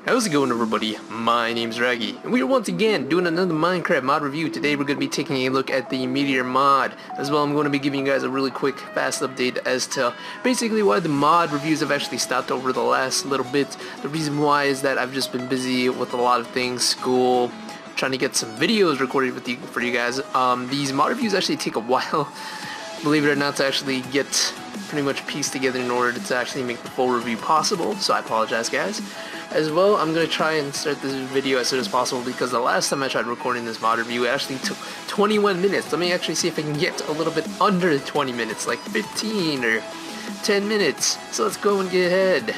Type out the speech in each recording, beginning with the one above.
How's it going, everybody? My name's Raggy, and we are once again doing another Minecraft mod review. Today we're going to be taking a look at the Meteor Mod. As well, I'm going to be giving you guys a really quick, fast update as to basically why the mod reviews have actually stopped over the last little bit. The reason why is that I've just been busy with a lot of things, school, trying to get some videos recorded for you guys. These mod reviews actually take a while, believe it or not, to actually get pretty much pieced together in order to actually make the full review possible, so I apologize, guys. As well, I'm going to try and start this video as soon as possible because the last time I tried recording this mod review, it actually took 21 minutes. Let me actually see if I can get a little bit under 20 minutes, like 15 or 10 minutes. So let's go and get ahead,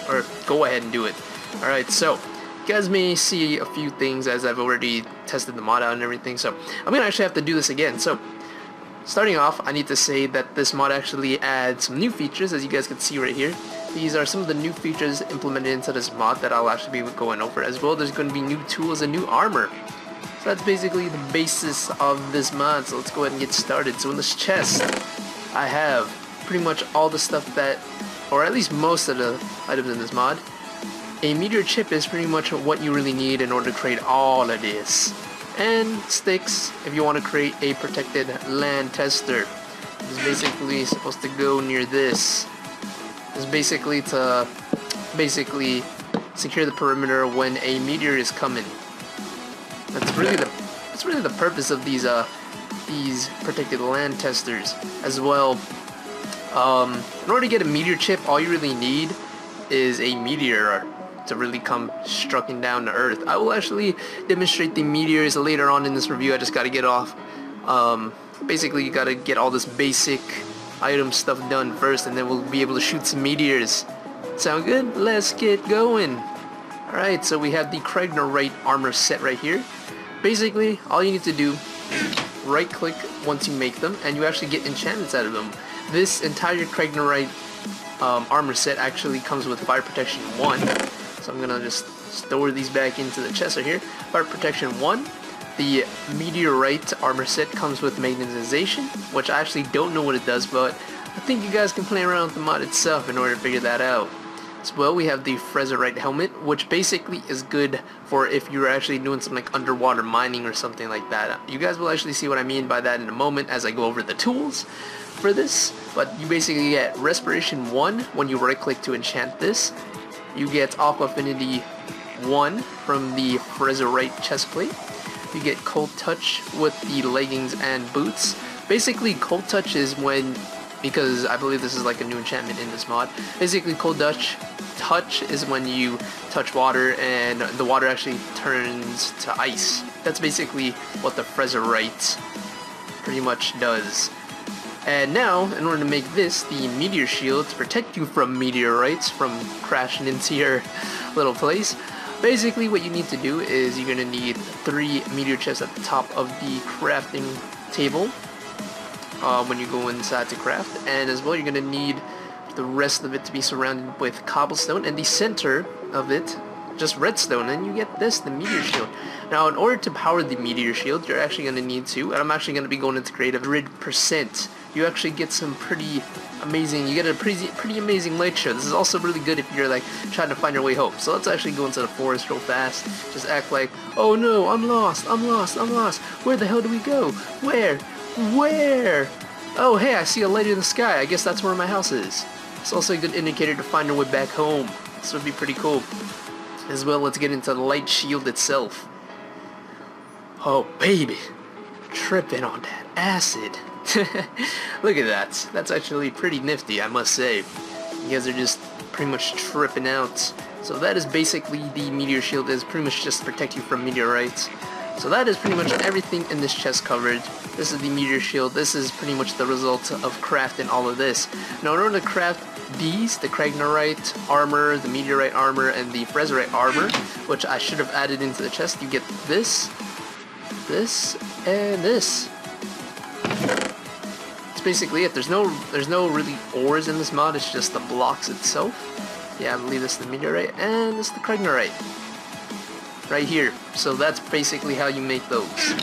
or go ahead and do it. Alright, so you guys may see a few things as I've already tested the mod out and everything, so I'm going to actually have to do this again. So starting off, I need to say that this mod actually adds some new features, as you guys can see right here. These are some of the new features implemented into this mod that I'll actually be going over. As well, there's going to be new tools and new armor. So that's basically the basis of this mod, so let's go ahead and get started. So in this chest, I have pretty much all the stuff that, or at least most of the items in this mod. A meteor chip is pretty much what you really need in order to create all of this. And sticks if you want to create a protected land tester. It's basically supposed to go near this. It's basically to secure the perimeter when a meteor is coming. That's really the purpose of these protected land testers. As well, in order to get a meteor chip, all you really need is a meteor to really come striking down to Earth. I will actually demonstrate the meteors later on in this review. I just gotta get off. Basically, you gotta get all this basic item stuff done first, and then we'll be able to shoot some meteors. Sound good? Let's get going. Alright, so we have the Meteorite armor set right here. Basically, all you need to do is right click once you make them, and you actually get enchantments out of them. This entire Meteorite armor set actually comes with fire protection 1. So I'm gonna just store these back into the chest right here. Fire protection 1. The Meteorite armor set comes with magnetization, which I actually don't know what it does, but I think you guys can play around with the mod itself in order to figure that out. As well, we have the Meteorite helmet, which basically is good for if you're actually doing some like underwater mining or something like that. You guys will actually see what I mean by that in a moment as I go over the tools for this. But you basically get Respiration 1 when you right click to enchant this. You get Aqua Affinity 1 from the Meteorite chestplate. You get Cold Touch with the leggings and boots. Basically, Cold Touch is when, because I believe this is like a new enchantment in this mod, basically Cold Touch is when you touch water and the water actually turns to ice. That's basically what the Meteorite pretty much does. And now, in order to make this, the Meteor Shield, to protect you from meteorites from crashing into your little place, basically what you need to do is you're going to need 3 meteor chests at the top of the crafting table when you go inside to craft, and as well you're going to need the rest of it to be surrounded with cobblestone, and the center of it just redstone, and you get this, the meteor shield. Now in order to power the meteor shield, you're actually going to need to, and I'm actually going to be going into creative, grid percent. You actually get some pretty amazing, you get a pretty amazing light show. This is also really good if you're like trying to find your way home. So let's actually go into the forest real fast. Just act like, oh no, I'm lost. Where the hell do we go? Where? Oh hey, I see a light in the sky. I guess that's where my house is. It's also a good indicator to find your way back home. This would be pretty cool. As well, let's get into the light shield itself. Oh baby, tripping on that acid. Look at that. That's actually pretty nifty, I must say. You guys are just pretty much tripping out. So that is basically the meteor shield. Is pretty much just to protect you from meteorites. So that is pretty much everything in this chest covered. This is the meteor shield. This is pretty much the result of crafting all of this. Now in order to craft these, the Meteorite armor, the Meteorite armor, and the Meteorite armor, which I should have added into the chest, you get this, and this. Basically it. There's no really ores in this mod. It's just the blocks itself. Yeah, I believe this is the Meteorite and this is the Meteorite right here. So that's basically how you make those.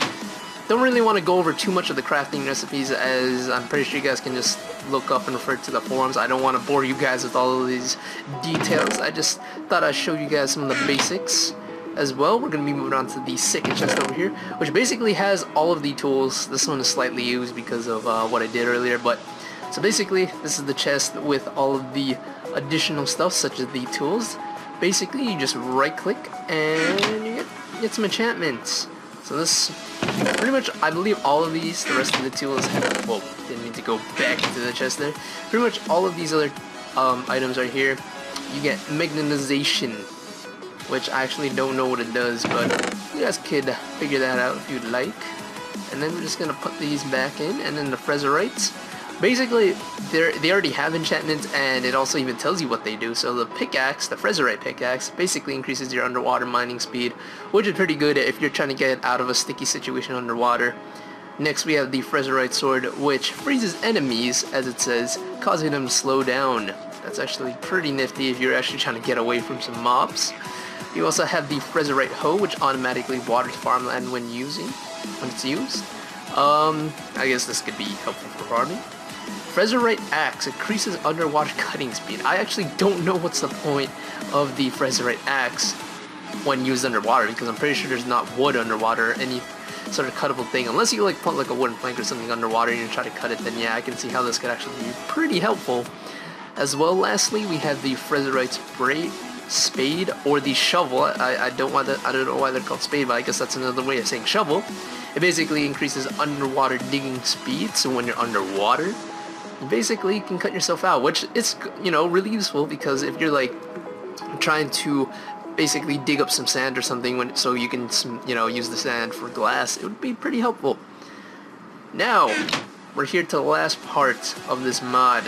don't really want to go over too much of the crafting recipes, as I'm pretty sure you guys can just look up and refer to the forums. I don't want to bore you guys with all of these details. I just thought I'd show you guys some of the basics as well. We're going to be moving on to the second chest over here, which basically has all of the tools. This one is slightly used because of what I did earlier, but so basically this is the chest with all of the additional stuff such as the tools. Basically you just right click and you get some enchantments. So this pretty much, I believe all of these, the rest of the tools have, well, didn't need to go back into the chest there. Pretty much all of these other items are here. You get magnetization, which I actually don't know what it does, but you guys could figure that out if you'd like. And then we're just gonna put these back in, and then the Frezerites. Basically, they already have enchantments, and it also even tells you what they do. So the pickaxe, the Frezerite pickaxe, basically increases your underwater mining speed, which is pretty good if you're trying to get out of a sticky situation underwater. Next we have the Frezerite sword, which freezes enemies, as it says, causing them to slow down. That's actually pretty nifty if you're actually trying to get away from some mobs. You also have the Frezerite hoe, which automatically waters farmland when it's used. I guess this could be helpful for farming. Frezerite axe increases underwater cutting speed. I actually don't know what's the point of the Frezerite axe when used underwater, because I'm pretty sure there's not wood underwater or any sort of cuttable thing, unless you like put like a wooden plank or something underwater and you try to cut it. Then yeah, I can see how this could actually be pretty helpful. As well, lastly, we have the Frezerite spade or the shovel. I don't know why they're called spade, but I guess that's another way of saying shovel. It basically increases underwater digging speed, so when you're underwater, you basically can cut yourself out, which is, you know, really useful, because if you're like trying to basically dig up some sand or something so you can, you know, use the sand for glass, it would be pretty helpful. Now we're here to the last part of this mod,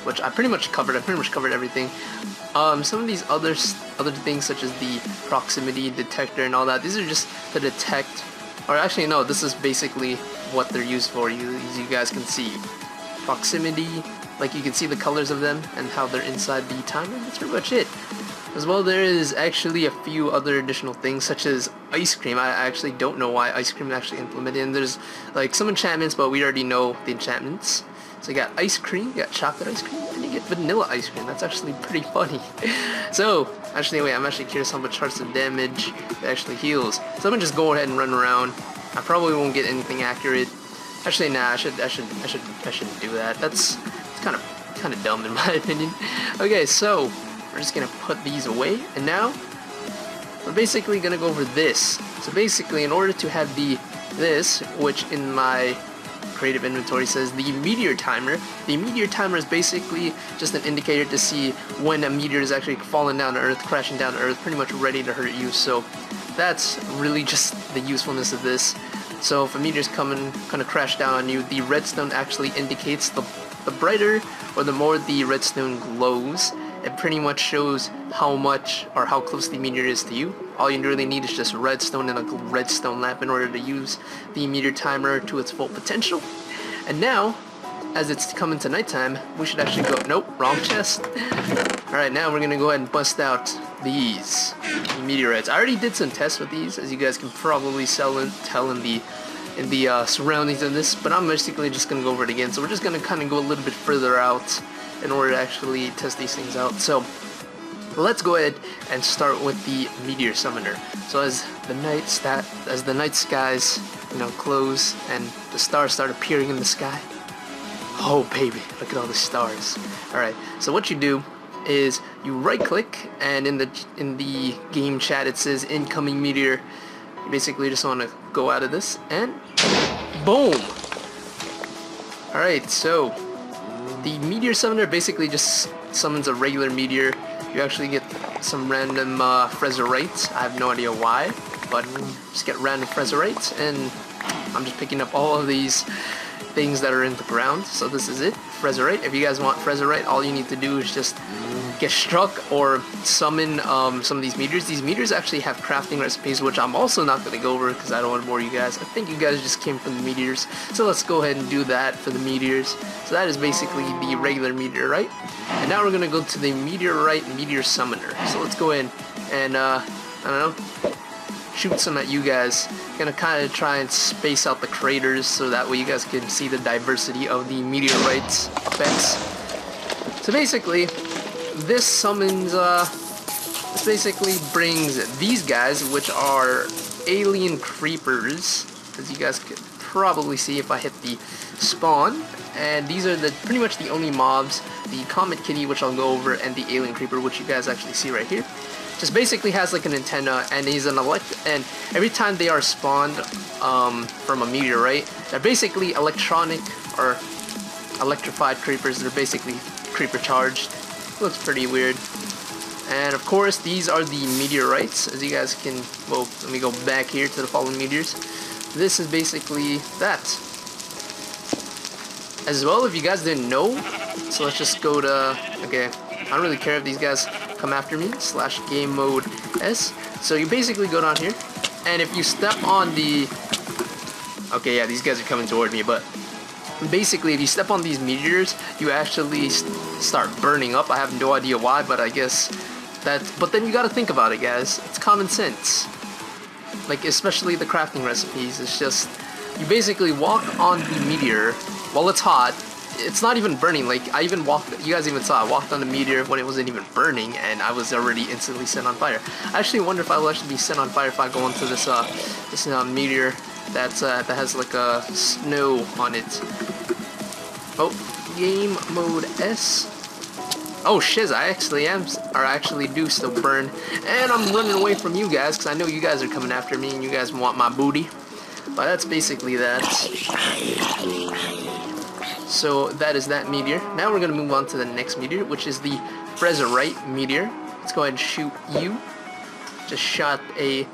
which I pretty much covered. I pretty much covered everything. Some of these other things, such as the proximity detector and all that, these are just to detect, or actually no, this is basically what they're used for. As you guys can see, proximity, like you can see the colors of them and how they're inside the timer. That's pretty much it. As well, there is actually a few other additional things, such as ice cream. I actually don't know why ice cream is actually implemented, and there's like some enchantments, but we already know the enchantments. So you got ice cream, you got chocolate ice cream, and you get vanilla ice cream. That's actually pretty funny. So, actually wait, I'm actually curious how much hearts of damage it actually heals. So I'm gonna just go ahead and run around. I probably won't get anything accurate. Actually, nah, I shouldn't do that. It's kind of dumb in my opinion. Okay, so we're just gonna put these away, and now we're basically gonna go over this. So basically, in order to have this, which in my creative inventory says the meteor timer. The meteor timer is basically just an indicator to see when a meteor is actually falling down to Earth, crashing down to Earth, pretty much ready to hurt you. So that's really just the usefulness of this. So if a meteor's coming, kind of crash down on you, the redstone actually indicates the brighter or the more the redstone glows. It pretty much shows how much or how close the meteor is to you. All you really need is just redstone and a redstone lamp in order to use the meteor timer to its full potential. And now, as it's coming to nighttime, we should actually go, nope, wrong chest. Alright, now we're gonna go ahead and bust out these meteorites. I already did some tests with these, as you guys can probably tell in the surroundings of this, but I'm basically just gonna go over it again. So we're just gonna kind of go a little bit further out in order to actually test these things out. So let's go ahead and start with the meteor summoner. So as the night skies, you know, close and the stars start appearing in the sky. Oh baby, look at all the stars. Alright, so what you do is you right click, and in the game chat it says incoming meteor. You basically just want to go out of this and boom. Alright, so the meteor summoner basically just summons a regular meteor. You actually get some random Frezerites. I have no idea why, but just get random Frezerites, and I'm just picking up all of these things that are in the ground. So this is it, Frezerite. If you guys want Frezerite, all you need to do is just get struck or summon some of these meteors. These meteors actually have crafting recipes, which I'm also not going to go over because I don't want to bore you guys. I think you guys just came from the meteors, so let's go ahead and do that for the meteors. So that is basically the regular meteorite, and now we're going to go to the meteorite meteor summoner. So let's go in and I don't know, shoot some at you guys. Gonna kind of try and space out the craters so that way you guys can see the diversity of the meteorites effects. So basically, this summons, this basically brings these guys, which are alien creepers, as you guys could probably see if I hit the spawn. And these are pretty much the only mobs, the Comet Kitty, which I'll go over, and the Alien Creeper, which you guys actually see right here. Just basically has like an antenna, and he's an and every time they are spawned from a meteorite, they're basically electronic or electrified creepers. They're basically creeper charged. Looks pretty weird. And of course, these are the meteorites, as you guys can, well, let me go back here to the fallen meteors. This is basically that. As well, if you guys didn't know, so let's just go to, okay, I don't really care if these guys come after me, / game mode S. So you basically go down here, and if you step on the, okay, yeah, these guys are coming toward me, but basically if you step on these meteors, you actually start burning up. I have no idea why, but I guess but then you gotta think about it, guys. It's common sense. Like, especially the crafting recipes, it's just, you basically walk on the meteor while it's hot. It's not even burning. Like, I even walked, you guys even saw, I walked on the meteor when it wasn't even burning, and I was already instantly set on fire. I actually wonder if I will actually be set on fire if I go into this meteor that has like a snow on it. Oh, game mode S. Oh shiz, I actually do still burn, and I'm running away from you guys because I know you guys are coming after me and you guys want my booty. But that's basically that. So that is that meteor. Now we're gonna move on to the next meteor, which is the Meteorite meteor. Let's go ahead and shoot you. Just shot a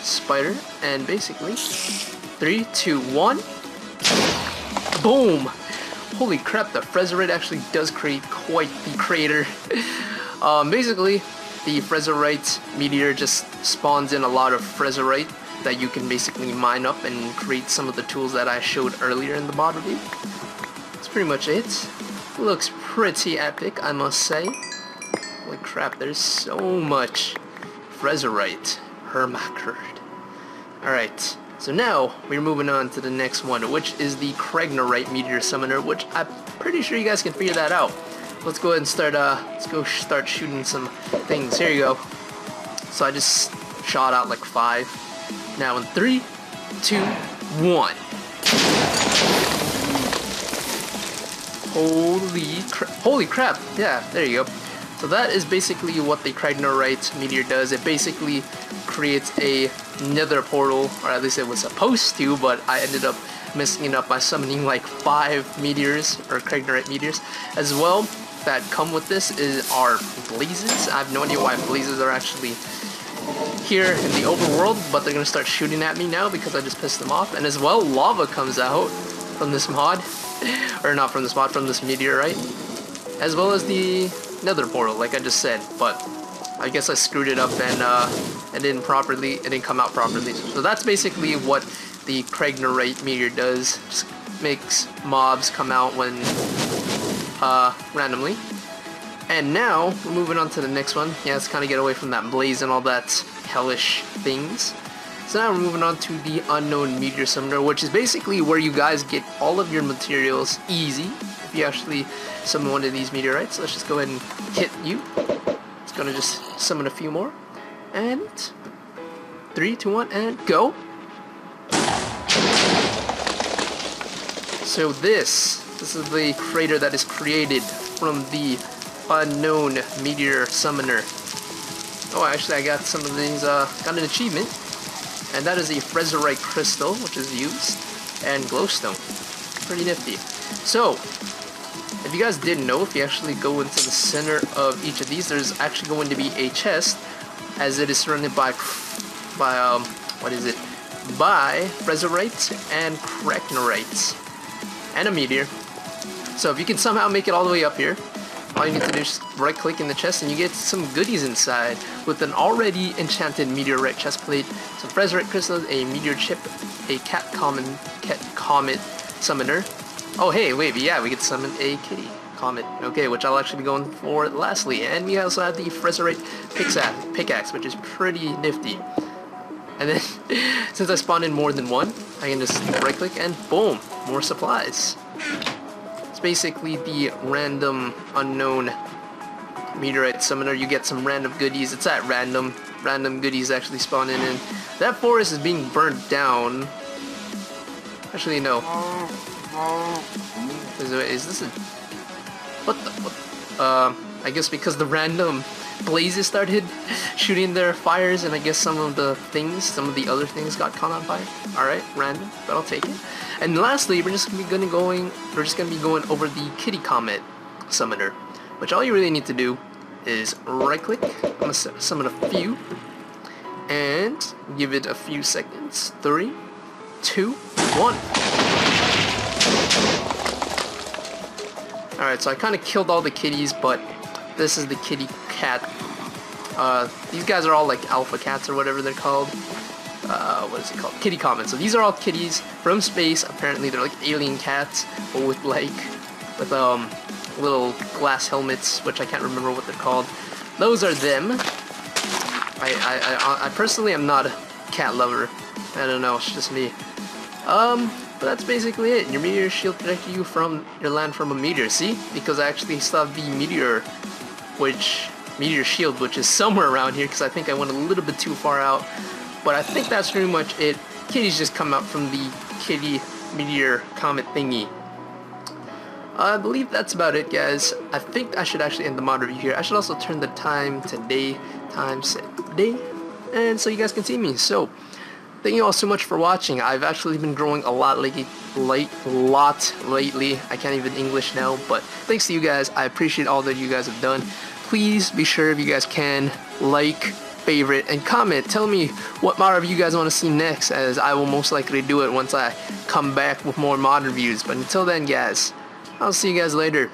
spider, and basically 3, 2, 1. Boom! Holy crap, the Meteorite actually does create quite the crater. Basically, the Meteorite meteor just spawns in a lot of Meteorite that you can basically mine up and create some of the tools that I showed earlier in the mod review. That's pretty much it. Looks pretty epic, I must say. Holy crap, there's so much Meteorite. Hermacrid. Alright. So now, we're moving on to the next one, which is the Meteorite Meteor Summoner, which I'm pretty sure you guys can figure that out. Let's go ahead and start shooting some things. Here you go. So I just shot out like 5. Now in 3, 2, 1. Holy crap. Yeah, there you go. So that is basically what the Meteorite Meteor does. It basically creates a nether portal, or at least it was supposed to, but I ended up messing it up by summoning like 5 meteors, or Meteorite meteors. As well, that come with this are blazes. I have no idea why blazes are actually here in the overworld, but they're gonna start shooting at me now because I just pissed them off. And as well, lava comes out from this mod, or not from this mod, from this meteorite, as well as the nether portal, like I just said. But I guess I screwed it up and it didn't come out properly. So that's basically what the Meteorite meteor does. Just makes mobs come out when randomly. And now we're moving on to the next one. Yeah, let's kind of get away from that blaze and all that hellish things. So now we're moving on to the Unknown Meteor Summoner, which is basically where you guys get all of your materials easy if you actually summon one of these meteorites. Let's just go ahead and hit you. It's gonna just summon a few more. And 3, 2, 1, and go. So this is the crater that is created from the Unknown Meteor Summoner. Oh, actually I got some of these, got an achievement. And that is a Meteorite crystal, which is used, and glowstone. Pretty nifty. So, if you guys didn't know, if you actually go into the center of each of these, there's actually going to be a chest, as it is surrounded by Meteorite and Kreknerites, and a meteor. So if you can somehow make it all the way up here, all you need to do is just right click in the chest and you get some goodies inside with an already enchanted meteorite chestplate, some Meteorite crystals, a meteor chip, a cat comet summoner. Oh hey, wait, yeah, we get to summon a kitty comet. Okay, which I'll actually be going for lastly. And we also have the Meteorite pickaxe, which is pretty nifty. And then, since I spawned in more than one, I can just right click and boom, more supplies. It's basically the random unknown meteorite summoner. You get some random goodies. It's at random. Random goodies actually spawn in. And that forest is being burnt down. Actually, no. Is this a... What the... I guess because the random blazes started shooting their fires, and I guess some of the other things got caught on fire. Alright, random, but I'll take it. And lastly, we're just gonna be going over the kitty comet summoner, which all you really need to do is right click. I'm gonna summon a few and give it a few seconds. 3, 2, 1. Alright, so I kind of killed all the kitties, but this is the kitty cat. These guys are all like alpha cats or whatever they're called. What is it called? Kitty comet. So these are all kitties from space. Apparently they're like alien cats, but with little glass helmets, which I can't remember what they're called. Those are them. I personally am not a cat lover. I don't know, it's just me. But that's basically it. Your meteor shield protects you from your land from a meteor. See? Because I actually still have the meteor shield, which is somewhere around here, because I think I went a little bit too far out. But I think that's pretty much it. Kitties just come out from the kitty meteor comet thingy. I believe that's about it, guys. I think I should actually end the mod review here. I should also turn the time to day, time set day, and so you guys can see me. So, thank you all so much for watching. I've actually been growing a lot lately. I can't even English now, but thanks to you guys. I appreciate all that you guys have done. Please be sure, if you guys can, like, favorite, and comment. Tell me what mod review you guys want to see next, as I will most likely do it once I come back with more mod reviews. But until then, guys, I'll see you guys later.